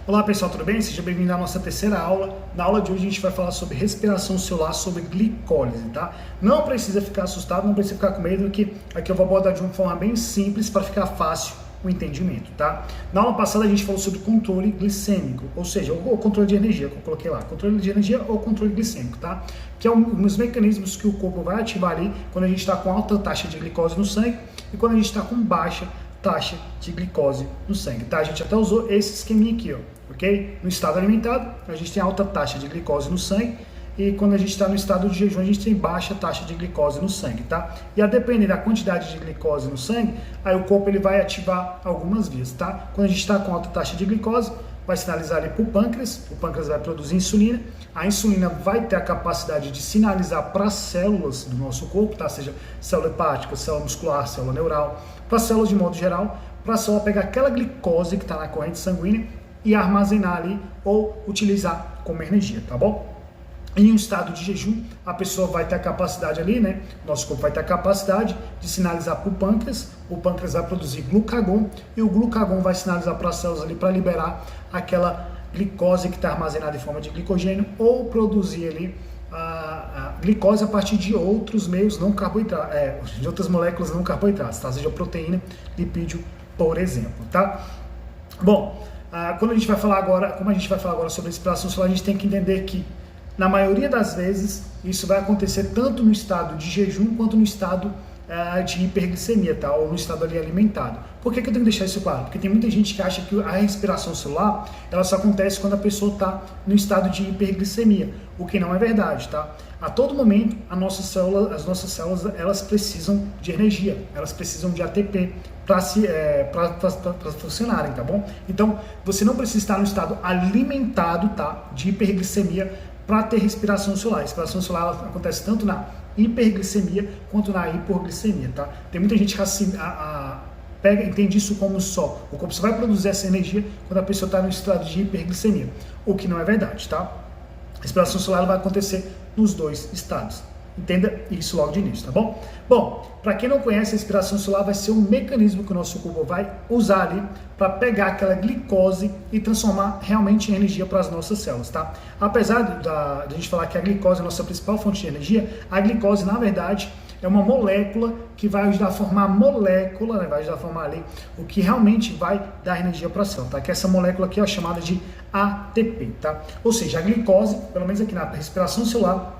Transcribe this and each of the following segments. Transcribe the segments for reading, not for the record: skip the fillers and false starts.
Olá pessoal, tudo bem? Seja bem-vindo à nossa terceira aula. Na aula de hoje a gente vai falar sobre respiração celular, sobre glicólise, tá? Não precisa ficar assustado, não precisa ficar com medo, que aqui eu vou abordar de uma forma bem simples para ficar fácil o entendimento, tá? Na aula passada a gente falou sobre controle glicêmico, ou seja, o controle de energia, que eu coloquei lá, controle de energia ou controle glicêmico, tá? Que é um dos mecanismos que o corpo vai ativar ali quando a gente está com alta taxa de glicose no sangue e quando a gente está com baixa taxa de glicose no sangue, tá? A gente até usou esse esqueminha aqui, ó, ok? No estado alimentado, a gente tem alta taxa de glicose no sangue e quando a gente está no estado de jejum, a gente tem baixa taxa de glicose no sangue, tá? E a depender da quantidade de glicose no sangue, aí o corpo ele vai ativar algumas vias, tá? Quando a gente está com alta taxa de glicose, vai sinalizar ali para o pâncreas vai produzir insulina, a insulina vai ter a capacidade de sinalizar para as células do nosso corpo, tá? Seja célula hepática, célula muscular, célula neural, para as células de modo geral, para a célula pegar aquela glicose que está na corrente sanguínea e armazenar ali ou utilizar como energia, tá bom? Em um estado de jejum, a pessoa vai ter a capacidade ali, né? Nosso corpo vai ter a capacidade de sinalizar para o pâncreas vai produzir glucagon e o glucagon vai sinalizar para as células ali para liberar aquela glicose que está armazenada em forma de glicogênio ou produzir ali a glicose a partir de outros meios não carboidratos, de outras moléculas não carboidratos, tá? Seja proteína, lipídio, por exemplo, tá? Bom, quando a gente vai falar agora, como a gente vai falar agora sobre respiração celular, a gente tem que entender que na maioria das vezes, isso vai acontecer tanto no estado de jejum quanto no estado de hiperglicemia, tá? Ou no estado ali alimentado. Por que eu tenho que deixar isso claro? Porque tem muita gente que acha que a respiração celular, ela só acontece quando a pessoa está no estado de hiperglicemia, o que não é verdade, tá? A todo momento, as nossas células, elas precisam de energia, elas precisam de ATP para funcionarem, tá bom? Então, você não precisa estar no estado alimentado, tá? De hiperglicemia para ter respiração celular. A respiração celular ela acontece tanto na hiperglicemia quanto na hipoglicemia, tá? Tem muita gente que entende isso como só. O corpo só vai produzir essa energia quando a pessoa está no estado de hiperglicemia, o que não é verdade, tá? A respiração celular ela vai acontecer nos dois estados. Entenda isso logo de início, tá bom? Bom, para quem não conhece, a respiração celular vai ser um mecanismo que o nosso corpo vai usar ali para pegar aquela glicose e transformar realmente em energia para as nossas células, tá? Apesar de a gente falar que a glicose é a nossa principal fonte de energia, a glicose, na verdade, é uma molécula que vai ajudar a formar a molécula, né? Vai ajudar a formar ali o que realmente vai dar energia para a célula, tá? Que essa molécula aqui é chamada de ATP, tá? Ou seja, a glicose, pelo menos aqui na respiração celular,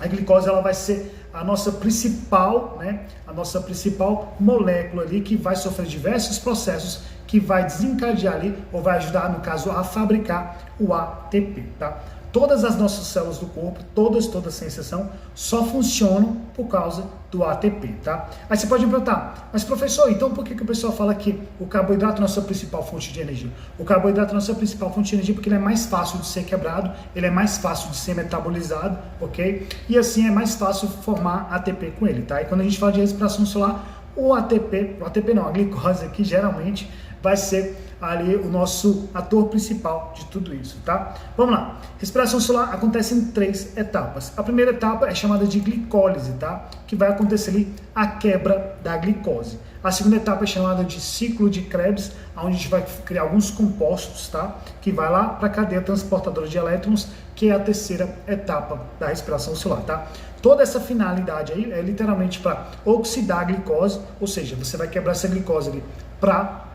a glicose ela vai ser a nossa principal, né, a nossa principal molécula ali que vai sofrer diversos processos que vai desencadear ali ou vai ajudar, no caso, a fabricar o ATP, tá? Todas as nossas células do corpo, todas sem exceção, só funcionam por causa do ATP, tá? Aí você pode me perguntar, mas professor, então por que o pessoal fala que o carboidrato é a nossa principal fonte de energia? O carboidrato é a nossa principal fonte de energia porque ele é mais fácil de ser quebrado, ele é mais fácil de ser metabolizado, ok? E assim é mais fácil formar ATP com ele, tá? E quando a gente fala de respiração celular, a glicose aqui geralmente vai ser ali o nosso ator principal de tudo isso, tá? Vamos lá. Respiração celular acontece em 3 etapas. A primeira etapa é chamada de glicólise, tá? Que vai acontecer ali a quebra da glicose. A segunda etapa é chamada de ciclo de Krebs, onde a gente vai criar alguns compostos, tá? Que vai lá para a cadeia transportadora de elétrons, que é a terceira etapa da respiração celular, tá? Toda essa finalidade aí é literalmente para oxidar a glicose, ou seja, você vai quebrar essa glicose ali para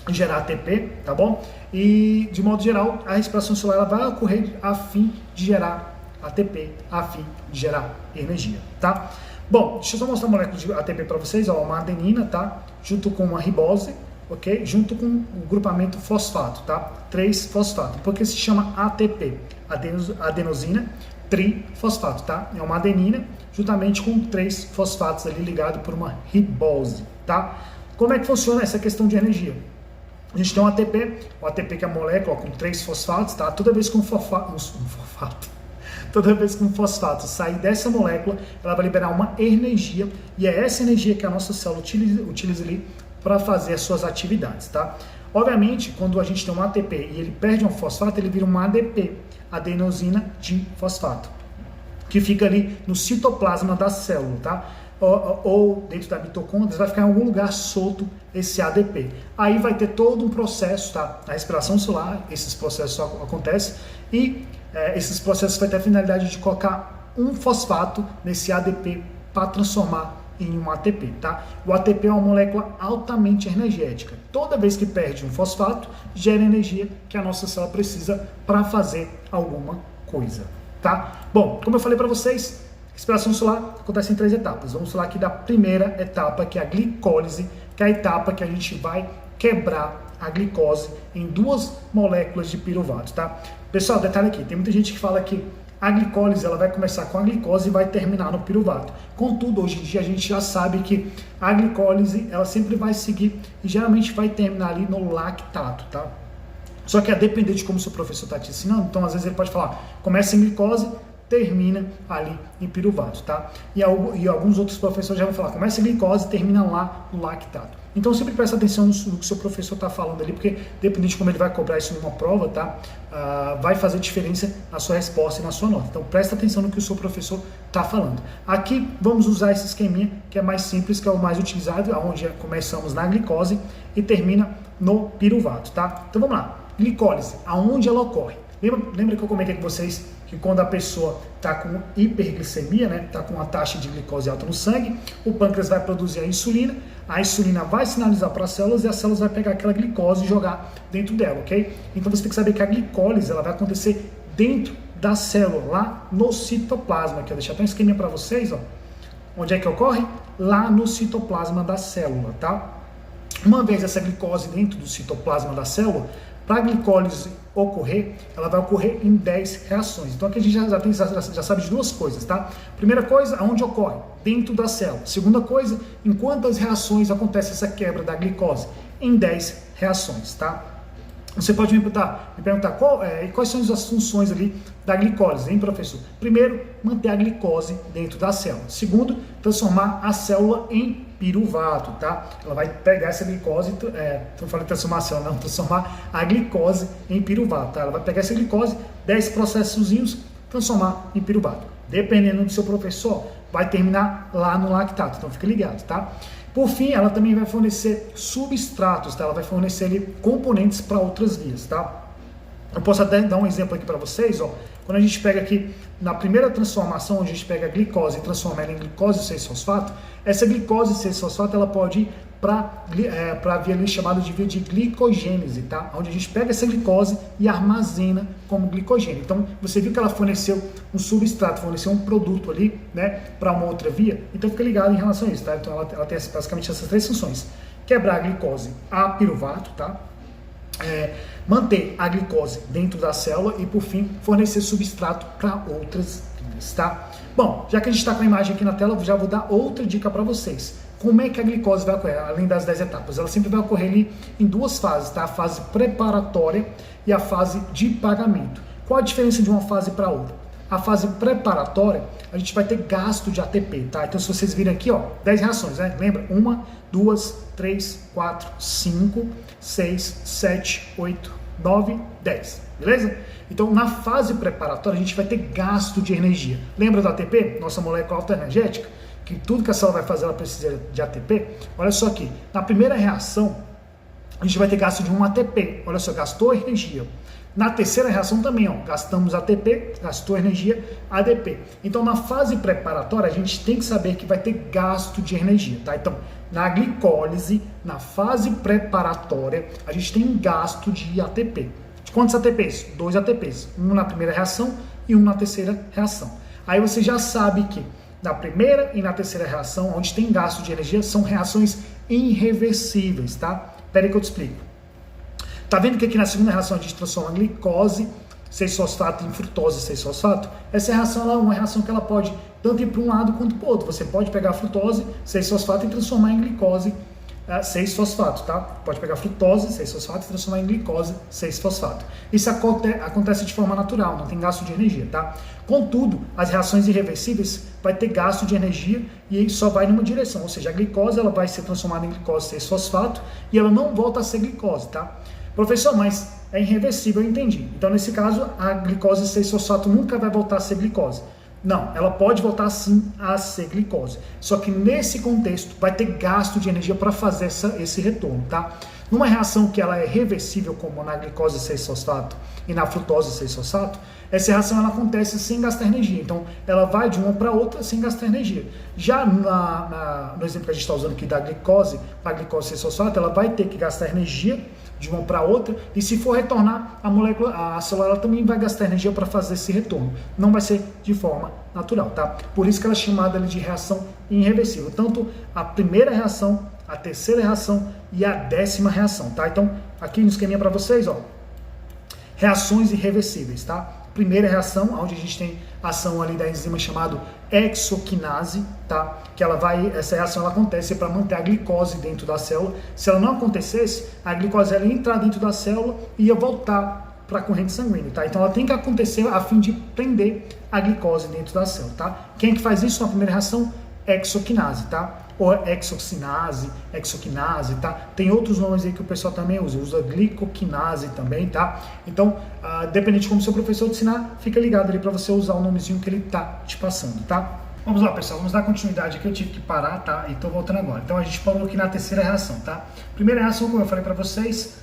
gerar ATP, tá bom? E de modo geral, a respiração celular ela vai ocorrer a fim de gerar ATP, a fim de gerar energia, tá? Bom, deixa eu só mostrar a molécula de ATP para vocês, ó, uma adenina, tá? Junto com uma ribose, ok? Junto com o grupamento fosfato, tá? 3-fosfato, porque se chama ATP, adenosina trifosfato, tá? É uma adenina juntamente com 3 fosfatos ali ligado por uma ribose, tá? Como é que funciona essa questão de energia? A gente tem um ATP, o ATP que é a molécula com 3 fosfatos, tá? Toda vez que um fosfato sair dessa molécula, ela vai liberar uma energia, e é essa energia que a nossa célula utiliza ali para fazer as suas atividades, tá? Obviamente, quando a gente tem um ATP e ele perde um fosfato, ele vira um ADP, adenosina difosfato, que fica ali no citoplasma da célula, tá? ou dentro da mitocôndria, vai ficar em algum lugar solto esse ADP. Aí vai ter todo um processo, tá? A respiração celular, esses processos só acontecem, e esses processos vai ter a finalidade de colocar um fosfato nesse ADP para transformar em um ATP, tá? O ATP é uma molécula altamente energética. Toda vez que perde um fosfato, gera energia que a nossa célula precisa para fazer alguma coisa, tá? Bom, como eu falei para vocês, respiração celular acontece em 3 etapas. Vamos falar aqui da primeira etapa, que é a glicólise, que é a etapa que a gente vai quebrar a glicose em 2 moléculas de piruvato, tá? Pessoal, detalhe aqui, tem muita gente que fala que a glicólise ela vai começar com a glicose e vai terminar no piruvato. Contudo, hoje em dia a gente já sabe que a glicólise ela sempre vai seguir e geralmente vai terminar ali no lactato, tá? Só que a depender de como o seu professor está te ensinando, então às vezes ele pode falar, começa em glicose, termina ali em piruvato, tá? E alguns outros professores já vão falar, começa em glicose, termina lá no lactato. Então sempre presta atenção no que o seu professor está falando ali, porque dependendo de como ele vai cobrar isso numa prova, tá? Vai fazer diferença na sua resposta e na sua nota. Então presta atenção no que o seu professor está falando. Aqui vamos usar esse esqueminha que é mais simples, que é o mais utilizado, onde começamos na glicose e termina no piruvato, tá? Então vamos lá. Glicólise, aonde ela ocorre? Lembra que eu comentei com vocês que quando a pessoa está com hiperglicemia, né, está com uma taxa de glicose alta no sangue, o pâncreas vai produzir a insulina vai sinalizar para as células e as células vão pegar aquela glicose e jogar dentro dela, ok? Então você tem que saber que a glicólise ela vai acontecer dentro da célula, lá no citoplasma, que eu deixar até um esquema para vocês, ó. Onde é que ocorre? Lá no citoplasma da célula, tá? Uma vez essa glicose dentro do citoplasma da célula, para a glicólise ocorrer, ela vai ocorrer em 10 reações. Então aqui a gente já sabe de 2 coisas, tá? Primeira coisa, aonde ocorre? Dentro da célula. Segunda coisa, em quantas reações acontece essa quebra da glicose? Em 10 reações, tá? Você pode me perguntar quais são as funções ali da glicólise, hein, professor? Primeiro, manter a glicose dentro da célula. Segundo, transformar a célula em piruvato, tá? Ela vai pegar essa glicose, não falei transformação, não, transformar a glicose em piruvato, tá? Ela vai pegar essa glicose, 10 processozinhos, transformar em piruvato. Dependendo do seu professor, vai terminar lá no lactato, então fica ligado, tá? Por fim, ela também vai fornecer substratos, tá? Ela vai fornecer ali componentes para outras vias, tá? Eu posso até dar um exemplo aqui para vocês, ó. Quando a gente pega aqui, na primeira transformação, onde a gente pega a glicose e transforma ela em glicose 6-fosfato, essa glicose 6-fosfato, ela pode ir para a via ali chamada de via de glicogênese, tá? Onde a gente pega essa glicose e armazena como glicogênio. Então, você viu que ela forneceu um substrato, forneceu um produto ali, né, para uma outra via. Então, fica ligado em relação a isso, tá? Então, ela tem basicamente essas 3 funções. Quebrar a glicose a piruvato, tá? Manter a glicose dentro da célula e, por fim, fornecer substrato para outras vias, tá? Bom, já que a gente está com a imagem aqui na tela, eu já vou dar outra dica para vocês. Como é que a glicose vai ocorrer, além das 10 etapas? Ela sempre vai ocorrer ali em 2 fases, tá? A fase preparatória e a fase de pagamento. Qual a diferença de uma fase para outra? A fase preparatória, a gente vai ter gasto de ATP, tá? Então, se vocês virem aqui, ó, 10 reações, né? Lembra? 1, 2, 3, 4, 5, 6, 7, 8, 9, 10, beleza? Então, na fase preparatória, a gente vai ter gasto de energia. Lembra do ATP? Nossa molécula alta energética? Que tudo que a célula vai fazer, ela precisa de ATP. Olha só aqui, na primeira reação, a gente vai ter gasto de 1 ATP. Olha só, gastou energia. Na terceira reação também, ó, gastamos ATP, gastou energia, ADP. Então, na fase preparatória, a gente tem que saber que vai ter gasto de energia, tá? Então, na glicólise, na fase preparatória, a gente tem gasto de ATP. De quantos ATPs? 2 ATPs. 1 na primeira reação e 1 na terceira reação. Aí você já sabe que na primeira e na terceira reação, onde tem gasto de energia, são reações irreversíveis, tá? Espera aí que eu te explico. Tá vendo que aqui na segunda reação a gente transforma a glicose 6-fosfato em frutose 6-fosfato? Essa reação ela é uma reação que ela pode tanto ir para um lado quanto para o outro. Você pode pegar a frutose 6-fosfato e transformar em glicose 6-fosfato, tá? Pode pegar frutose 6-fosfato e transformar em glicose 6-fosfato. Isso acontece de forma natural, não tem gasto de energia, tá? Contudo, as reações irreversíveis vai ter gasto de energia e aí só vai numa direção, ou seja, a glicose ela vai ser transformada em glicose 6-fosfato e ela não volta a ser glicose, tá? Professor, mas é irreversível, eu entendi. Então, nesse caso, a glicose 6-fosfato nunca vai voltar a ser glicose. Não, ela pode voltar sim a ser glicose. Só que nesse contexto vai ter gasto de energia para fazer esse retorno, tá? Numa reação que ela é reversível, como na glicose 6-fosfato e na frutose 6-fosfato, essa reação ela acontece sem gastar energia. Então, ela vai de uma para outra sem gastar energia. Já no exemplo que a gente está usando aqui da glicose, para a glicose 6-fosfato, ela vai ter que gastar energia de uma para outra, e se for retornar, a célula ela também vai gastar energia para fazer esse retorno. Não vai ser de forma natural, tá? Por isso que ela é chamada de reação irreversível. Tanto a primeira reação, a terceira reação e a 10ª reação, tá? Então, aqui no esqueminha para vocês, ó, reações irreversíveis, tá? Primeira reação, onde a gente tem a ação ali da enzima chamada hexoquinase, tá? Que essa reação ela acontece para manter a glicose dentro da célula. Se ela não acontecesse, a glicose ela ia entrar dentro da célula e ia voltar para a corrente sanguínea, tá? Então ela tem que acontecer a fim de prender a glicose dentro da célula, tá? Quem é que faz isso na primeira reação? Hexoquinase, tá? Ou hexocinase, hexoquinase, tá? Tem outros nomes aí que o pessoal também usa glicoquinase também, tá? Então, dependente de como seu professor te ensinar, fica ligado ali para você usar o nomezinho que ele tá te passando, tá? Vamos lá, pessoal, vamos dar continuidade aqui, eu tive que parar, tá? E tô voltando agora. Então, a gente parou aqui na terceira reação, tá? Primeira reação, como eu falei para vocês,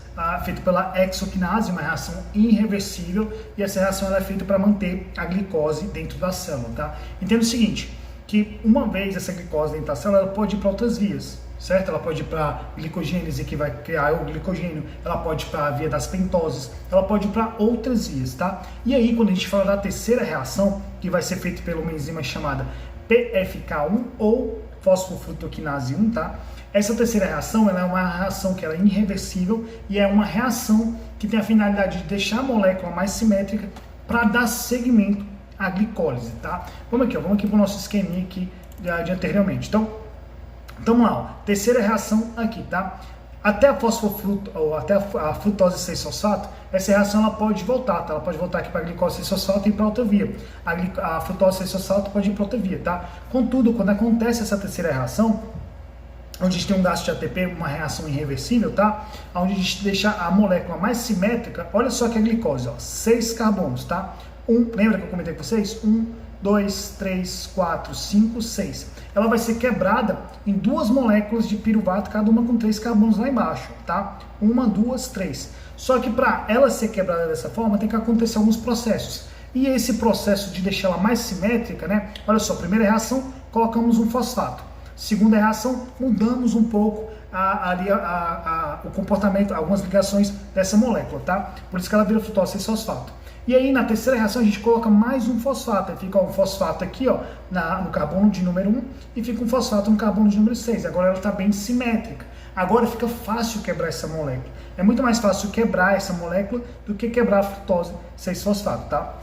feita pela hexoquinase, uma reação irreversível, e essa reação ela é feita para manter a glicose dentro da célula, tá? Entenda o seguinte, que uma vez essa glicose dentro da célula, ela pode ir para outras vias, certo? Ela pode ir para glicogênese, que vai criar o glicogênio, ela pode ir para a via das pentoses, ela pode ir para outras vias, tá? E aí, quando a gente fala da terceira reação, que vai ser feita pela uma enzima chamada PFK1 ou fosfofrutoquinase 1, tá? Essa terceira reação, ela é uma reação que ela é irreversível e é uma reação que tem a finalidade de deixar a molécula mais simétrica para dar seguimento a glicólise, tá? Vamos aqui para o nosso esqueminha aqui de anteriormente. Então, vamos lá, ó. Terceira reação aqui, tá? Até a ou até a frutose 6-fosfato, essa reação ela pode voltar, tá? Ela pode voltar aqui para a glicose 6-fosfato e ir para outra via. A frutose 6-fosfato pode ir para outra via, tá? Contudo, quando acontece essa terceira reação, onde a gente tem um gasto de ATP, uma reação irreversível, tá? Onde a gente deixa a molécula mais simétrica, olha só que a glicose, ó, 6 carbonos, tá? Lembra que eu comentei com vocês? 1, 2, 3, 4, 5, 6. Ela vai ser quebrada em 2 moléculas de piruvato, cada uma com 3 carbonos lá embaixo, tá? 1, 2, 3. Só que para ela ser quebrada dessa forma, tem que acontecer alguns processos. E esse processo de deixar ela mais simétrica, né? Olha só, primeira reação, colocamos um fosfato. Segunda reação, mudamos um pouco o comportamento, algumas ligações dessa molécula, tá? Por isso que ela vira frutose 6-fosfato. E aí, na terceira reação, a gente coloca mais um fosfato. Aí fica um fosfato aqui, ó, no carbono de número 1, e fica um fosfato no carbono de número 6. Agora ela está bem simétrica. Agora fica fácil quebrar essa molécula. É muito mais fácil quebrar essa molécula do que quebrar a frutose 6-fosfato, tá?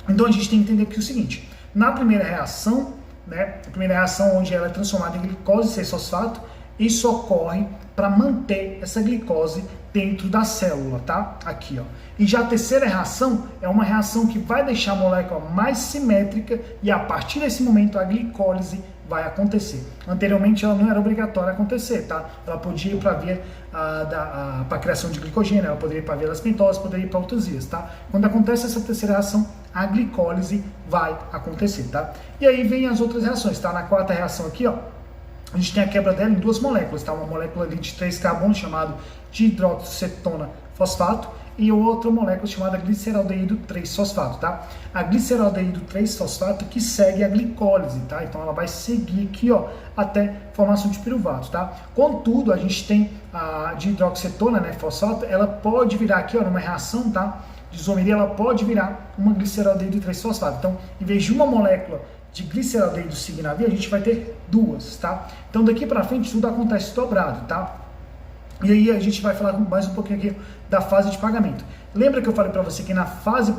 Então a gente tem que entender aqui o seguinte. Na primeira reação, né, a primeira reação onde ela é transformada em glicose 6-fosfato, isso ocorre para manter essa glicose dentro da célula, tá? Aqui, ó. E já a terceira reação é uma reação que vai deixar a molécula mais simétrica e a partir desse momento a glicólise vai acontecer. Anteriormente ela não era obrigatória acontecer, tá? Ela podia ir para a via para a criação de glicogênio, ela poderia ir para a via das pentoses, poderia ir para outras vias, tá? Quando acontece essa terceira reação, a glicólise vai acontecer, tá? E aí vem as outras reações, tá? Na quarta reação aqui, ó, a gente tem a quebra dela em 2 moléculas, tá? Uma molécula ali de 3 carbonos chamado dihidroxicetona fosfato e outra molécula chamada gliceraldeído 3-fosfato, tá? A gliceraldeído 3-fosfato que segue a glicólise, tá? Então ela vai seguir aqui, ó, até formação de piruvato, tá? Contudo, a gente tem a dihidroxicetona, né, fosfato, ela pode virar aqui, ó, numa reação, tá? De isomeria, ela pode virar uma gliceraldeído 3-fosfato. Então, em vez de uma molécula de gliceraldeído seguir na via, a gente vai ter 2, tá? Então daqui para frente tudo acontece dobrado, tá? E aí a gente vai falar mais um pouquinho aqui da fase de pagamento. Lembra que eu falei para você que na fase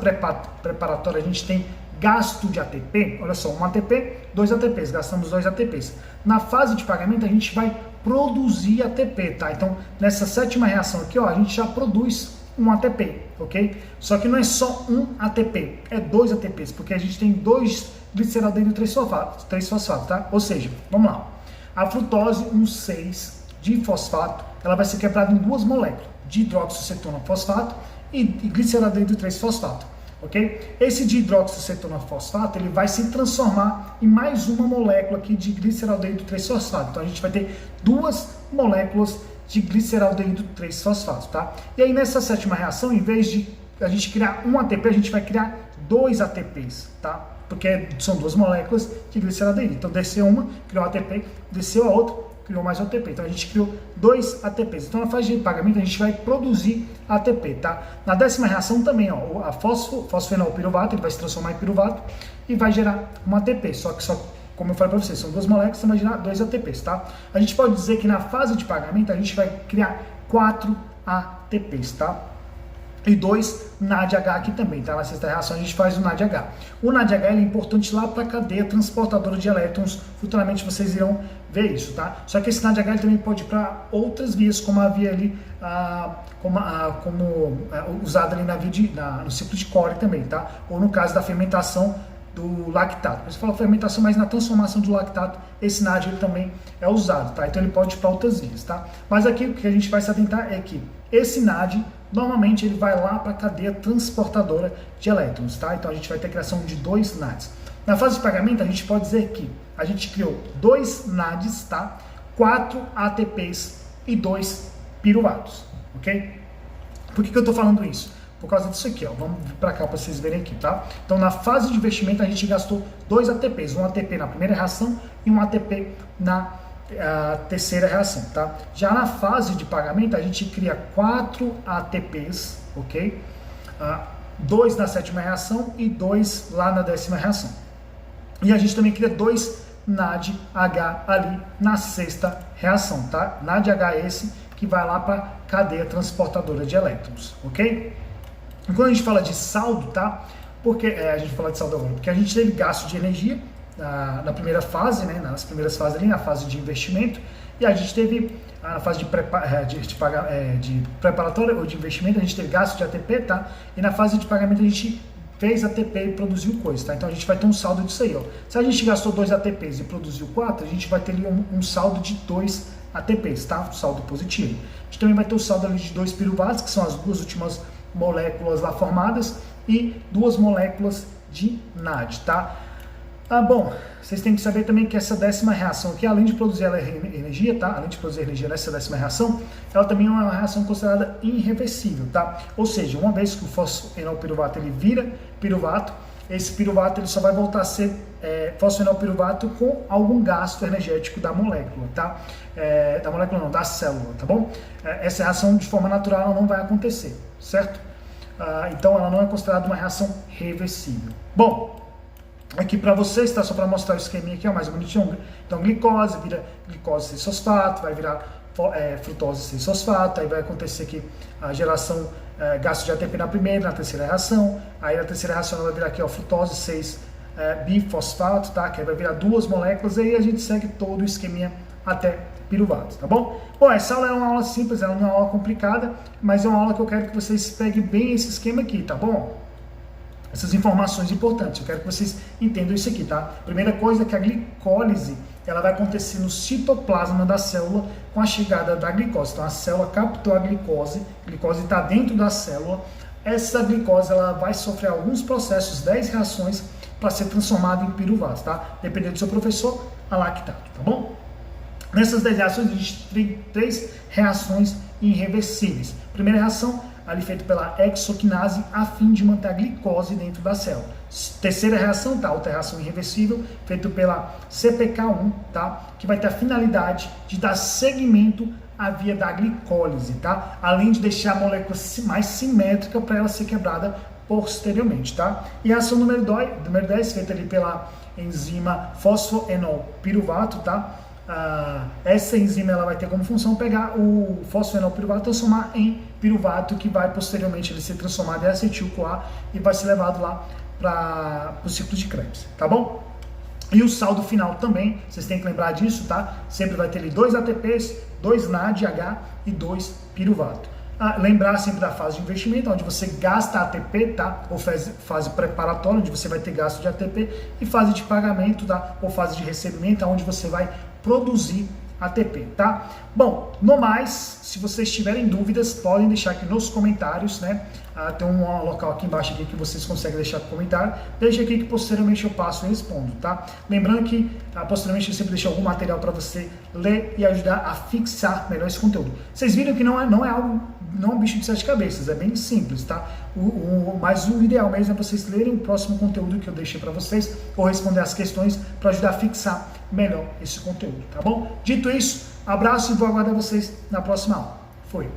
preparatória a gente tem gasto de ATP? Olha só, 1 ATP, 2 ATPs, gastamos 2 ATPs. Na fase de pagamento a gente vai produzir ATP, tá? Então nessa 7ª reação aqui, ó, a gente já produz um ATP, ok? Só que não é só um ATP, é 2 ATPs, porque a gente tem 2 gliceraldeído 3-fosfato, tá? Ou seja, vamos lá, a frutose 1,6 de fosfato, ela vai ser quebrada em 2 moléculas, de hidroxicetona fosfato e gliceraldeído 3-fosfato, ok? Esse dihidroxicetona-fosfato, ele vai se transformar em mais uma molécula aqui de gliceraldeído 3-fosfato. Então a gente vai ter duas moléculas de gliceraldeído 3-fosfato, tá? E aí nessa sétima reação, em vez de a gente criar um ATP, a gente vai criar dois ATPs, tá? Porque são duas moléculas de gliceraldeído. Então desceu uma, criou um ATP, desceu a outra, criou mais um ATP. Então a gente criou dois ATPs. Então na fase de pagamento a gente vai produzir ATP, tá? Na décima reação também, ó, a fosfenolpiruvato, ele vai se transformar em piruvato e vai gerar um ATP. Só como eu falei para vocês, são duas moléculas, então vai gerar dois ATPs, tá? A gente pode dizer que na fase de pagamento a gente vai criar 4 ATPs, tá? E 2 NADH aqui também, tá? Na sexta reação a gente faz o NADH. O NADH é importante lá para a cadeia transportadora de elétrons. Futuramente vocês irão ver isso, tá? Só que esse NADH ele também pode ir para outras vias, como a via ali, usada ali no ciclo de Cori também, tá? Ou no caso da fermentação do lactato. Você fala fermentação, mas na transformação do lactato, esse NAD ele também é usado, tá? Então ele pode ir para outras vias, tá? Mas aqui o que a gente vai se atentar é que esse NAD, normalmente ele vai lá para a cadeia transportadora de elétrons, tá? Então a gente vai ter a criação de 2 NADs. Na fase de pagamento, a gente pode dizer que a gente criou 2 NADs, tá? 4 ATPs e 2 piruvatos, ok? Por que eu estou falando isso? Por causa disso aqui, ó. Vamos vir para cá para vocês verem aqui, tá? Então, na fase de investimento, a gente gastou 2 ATPs. Um ATP na primeira reação e um ATP na terceira reação, tá? Já na fase de pagamento, a gente cria 4 ATPs, ok? 2 na sétima reação e 2 lá na décima reação. E a gente também cria 2 NADH ali na sexta reação, tá? NADH é esse que vai lá para a cadeia transportadora de elétrons, ok? E quando a gente fala de saldo, tá? Porque a gente fala de saldo agora, porque a gente teve gasto de energia na primeira fase, né? Nas primeiras fases ali, na fase de investimento, e a gente teve na fase de preparatória ou de investimento, a gente teve gasto de ATP, tá? E na fase de pagamento a gente fez ATP e produziu coisa, tá? Então a gente vai ter um saldo disso aí, ó. Se a gente gastou 2 ATPs e produziu 4, a gente vai ter ali um saldo de 2 ATPs, tá? Um saldo positivo. A gente também vai ter o saldo ali de 2 piruvatos, que são as duas últimas moléculas lá formadas, e 2 moléculas de NAD, tá? Bom, vocês têm que saber também que essa décima reação aqui, além de produzir energia, tá? Além de produzir energia nessa décima reação, ela também é uma reação considerada irreversível, tá? Ou seja, uma vez que o fosfenolpiruvato ele vira piruvato, esse piruvato ele só vai voltar a ser fosfenolpiruvato com algum gasto energético da molécula, tá? Da molécula não, da célula, tá bom? Essa reação de forma natural ela não vai acontecer, certo? Então ela não é considerada uma reação reversível. Bom, aqui para vocês, tá? Só para mostrar o esqueminha aqui, ó, mais bonitinho. Então glicose vira glicose 6-fosfato, vai virar frutose 6-fosfato, aí vai acontecer aqui a geração gasto de ATP na primeira, na terceira reação, aí na terceira reação ela vai virar aqui, ó, frutose 6-bifosfato, tá? Que aí vai virar 2 moléculas, aí a gente segue todo o esqueminha até piruvato, tá bom? Bom, essa aula é uma aula simples, ela não é uma aula complicada, mas é uma aula que eu quero que vocês peguem bem esse esquema aqui, tá bom? Essas informações importantes, eu quero que vocês entendam isso aqui, tá? Primeira coisa é que a glicólise, ela vai acontecer no citoplasma da célula com a chegada da glicose. Então a célula captou a glicose está dentro da célula, essa glicose ela vai sofrer alguns processos, 10 reações, para ser transformada em piruvato, tá? Dependendo do seu professor, a lactato, tá bom? Nessas 10 reações, a gente tem 3 reações irreversíveis. Primeira reação, ali feita pela hexoquinase, a fim de manter a glicose dentro da célula. Terceira reação, tá? Outra reação irreversível, feita pela CPK1, tá? Que vai ter a finalidade de dar seguimento à via da glicólise, tá? Além de deixar a molécula mais simétrica para ela ser quebrada posteriormente, tá? E a reação número 10, feita ali pela enzima fosfoenolpiruvato, tá? Essa enzima ela vai ter como função pegar o fosfenolpiruvato e transformar em piruvato, que vai posteriormente ele ser transformado em acetil-CoA e vai ser levado lá para o ciclo de Krebs, tá bom? E o saldo final também, vocês têm que lembrar disso, tá? Sempre vai ter ali 2 ATPs, 2 NADH e 2 piruvato. Lembrar sempre da fase de investimento, onde você gasta ATP, tá? Ou fase preparatória, onde você vai ter gasto de ATP, e fase de pagamento, tá? Ou fase de recebimento, onde você vai produzir ATP, tá? Bom, no mais, se vocês tiverem dúvidas, podem deixar aqui nos comentários, né? tem um local aqui embaixo aqui que vocês conseguem deixar comentário. Deixa aqui que posteriormente eu passo e respondo, tá? Lembrando que posteriormente eu sempre deixo algum material para você ler e ajudar a fixar melhor esse conteúdo. Vocês viram que não é algo, não é um bicho de 7 cabeças, é bem simples, tá? Mas o ideal mesmo é vocês lerem o próximo conteúdo que eu deixei para vocês ou responder as questões para ajudar a fixar melhor esse conteúdo, tá bom? Dito isso, abraço e vou aguardar vocês na próxima aula. Foi!